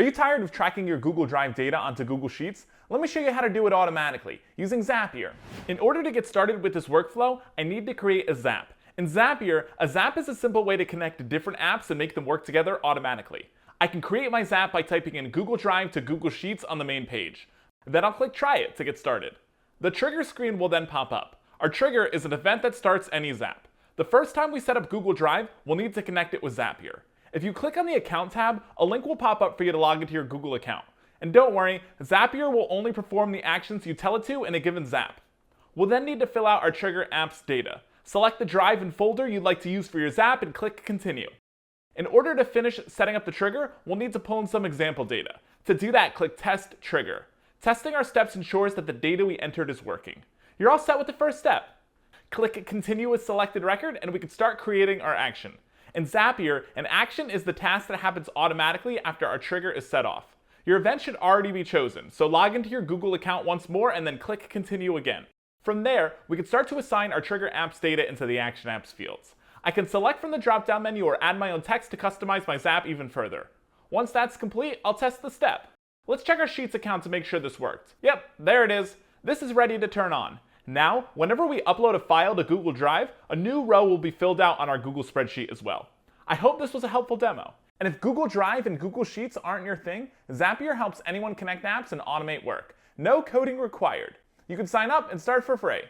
Are you tired of tracking your Google Drive data onto Google Sheets? Let me show you how to do it automatically using Zapier. In order to get started with this workflow, I need to create a Zap. In Zapier, a Zap is a simple way to connect different apps and make them work together automatically. I can create my Zap by typing in Google Drive to Google Sheets on the main page. Then I'll click Try It to get started. The trigger screen will then pop up. Our trigger is an event that starts any Zap. The first time we set up Google Drive, we'll need to connect it with Zapier. If you click on the Account tab, a link will pop up for you to log into your Google account. And don't worry, Zapier will only perform the actions you tell it to in a given Zap. We'll then need to fill out our trigger app's data. Select the drive and folder you'd like to use for your Zap and click Continue. In order to finish setting up the trigger, we'll need to pull in some example data. To do that, click Test Trigger. Testing our steps ensures that the data we entered is working. You're all set with the first step. Click Continue with selected record and we can start creating our action. In Zapier, an action is the task that happens automatically after our trigger is set off. Your event should already be chosen, so log into your Google account once more and then click Continue again. From there, we can start to assign our trigger app's data into the Action Apps fields. I can select from the drop-down menu or add my own text to customize my Zap even further. Once that's complete, I'll test the step. Let's check our Sheets account to make sure this worked. Yep, there it is. This is ready to turn on. Now, whenever we upload a file to Google Drive, a new row will be filled out on our Google spreadsheet as well. I hope this was a helpful demo. And if Google Drive and Google Sheets aren't your thing, Zapier helps anyone connect apps and automate work. No coding required. You can sign up and start for free.